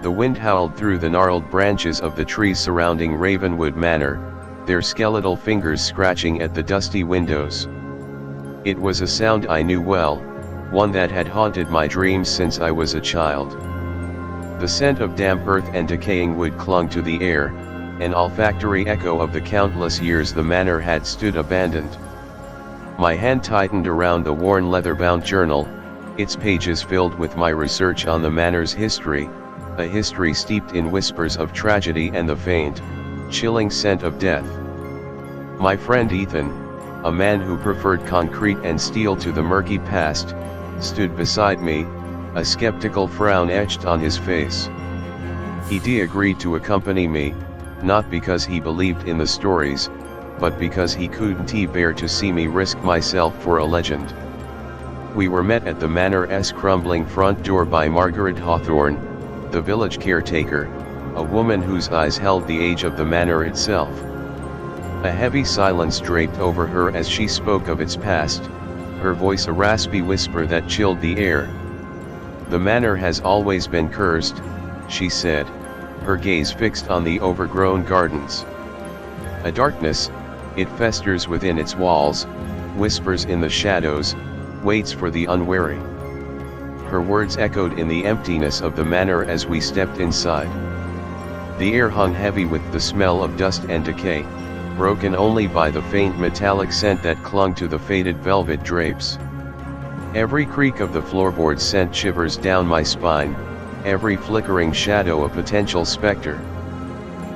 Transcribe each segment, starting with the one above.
The wind howled through the gnarled branches of the trees surrounding Ravenwood Manor, their skeletal fingers scratching at the dusty windows. It was a sound I knew well, one that had haunted my dreams since I was a child. The scent of damp earth and decaying wood clung to the air, an olfactory echo of the countless years the manor had stood abandoned. My hand tightened around the worn leather-bound journal, its pages filled with my research on the manor's history, a history steeped in whispers of tragedy and the faint, chilling scent of death. My friend Ethan, a man who preferred concrete and steel to the murky past, stood beside me, a skeptical frown etched on his face. He agreed to accompany me, not because he believed in the stories, but because he couldn't bear to see me risk myself for a legend. We were met at the manor's crumbling front door by Margaret Hawthorne, the village caretaker, a woman whose eyes held the age of the manor itself. A heavy silence draped over her as she spoke of its past, her voice a raspy whisper that chilled the air. "The manor has always been cursed," she said, her gaze fixed on the overgrown gardens. "A darkness, it festers within its walls, whispers in the shadows, waits for the unwary." Her words echoed in the emptiness of the manor as we stepped inside. The air hung heavy with the smell of dust and decay, broken only by the faint metallic scent that clung to the faded velvet drapes. Every creak of the floorboards sent shivers down my spine, every flickering shadow a potential specter.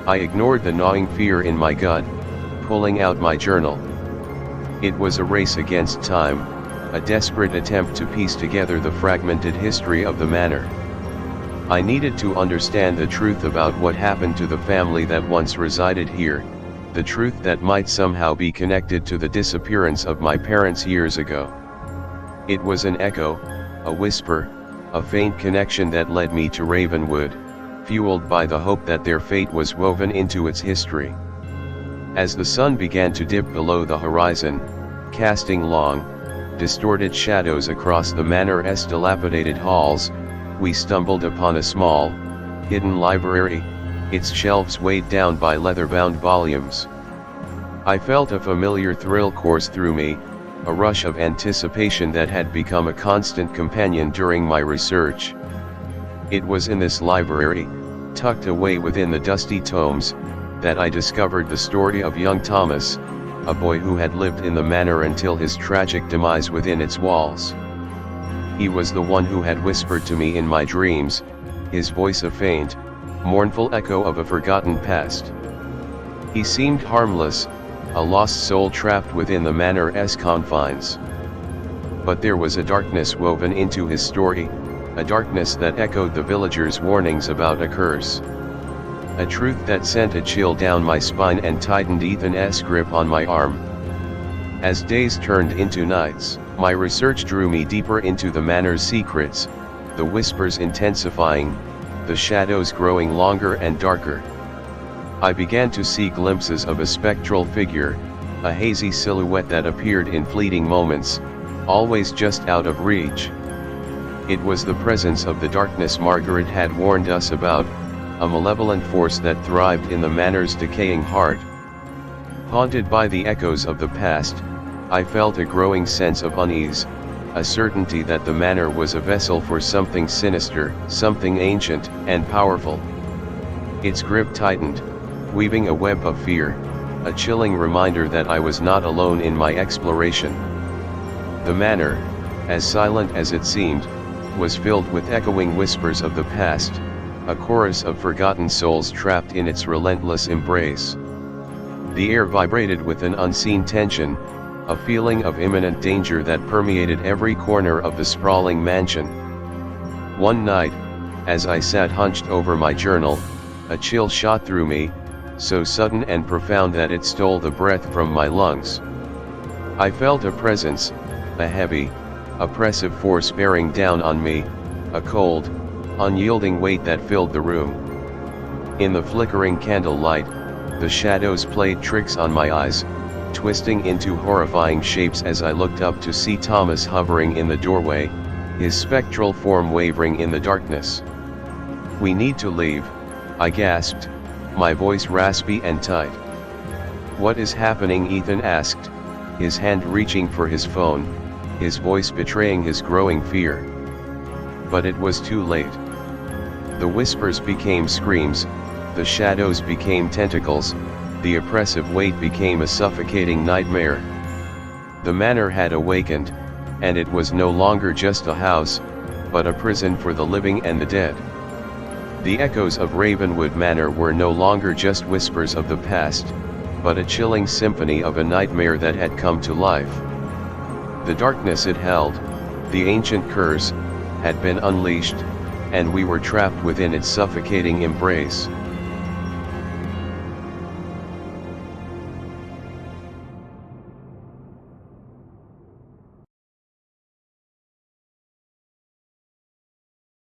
I ignored the gnawing fear in my gut, pulling out my journal. It was a race against time, a desperate attempt to piece together the fragmented history of the manor. I needed to understand the truth about what happened to the family that once resided here, the truth that might somehow be connected to the disappearance of my parents years ago. It was an echo, a whisper, a faint connection that led me to Ravenwood, fueled by the hope that their fate was woven into its history. As the sun began to dip below the horizon, casting long, distorted shadows across the manor's dilapidated halls, we stumbled upon a small, hidden library, its shelves weighed down by leather-bound volumes. I felt a familiar thrill course through me, a rush of anticipation that had become a constant companion during my research. It was in this library, tucked away within the dusty tomes, that I discovered the story of young Thomas, a boy who had lived in the manor until his tragic demise within its walls. He was the one who had whispered to me in my dreams, his voice a faint, mournful echo of a forgotten past. He seemed harmless, a lost soul trapped within the manor's confines. But there was a darkness woven into his story, a darkness that echoed the villagers' warnings about a curse. A truth that sent a chill down my spine and tightened Ethan's grip on my arm. As days turned into nights, my research drew me deeper into the manor's secrets, the whispers intensifying, the shadows growing longer and darker. I began to see glimpses of a spectral figure, a hazy silhouette that appeared in fleeting moments, always just out of reach. It was the presence of the darkness Margaret had warned us about, a malevolent force that thrived in the manor's decaying heart. Haunted by the echoes of the past, I felt a growing sense of unease, a certainty that the manor was a vessel for something sinister, something ancient and powerful. Its grip tightened, weaving a web of fear, a chilling reminder that I was not alone in my exploration. The manor, as silent as it seemed, was filled with echoing whispers of the past, a chorus of forgotten souls trapped in its relentless embrace. The air vibrated with an unseen tension, a feeling of imminent danger that permeated every corner of the sprawling mansion. One night, as I sat hunched over my journal, a chill shot through me, so sudden and profound that it stole the breath from my lungs. I felt a presence, a heavy, oppressive force bearing down on me, a cold, unyielding weight that filled the room. In the flickering candlelight, the shadows played tricks on my eyes, twisting into horrifying shapes as I looked up to see Thomas hovering in the doorway, his spectral form wavering in the darkness. "We need to leave," I gasped, my voice raspy and tight. "What is happening?" Ethan asked, his hand reaching for his phone, his voice betraying his growing fear. But it was too late. The whispers became screams, the shadows became tentacles, the oppressive weight became a suffocating nightmare. The manor had awakened, and it was no longer just a house, but a prison for the living and the dead. The echoes of Ravenwood Manor were no longer just whispers of the past, but a chilling symphony of a nightmare that had come to life. The darkness it held, the ancient curse, had been unleashed, and we were trapped within its suffocating embrace.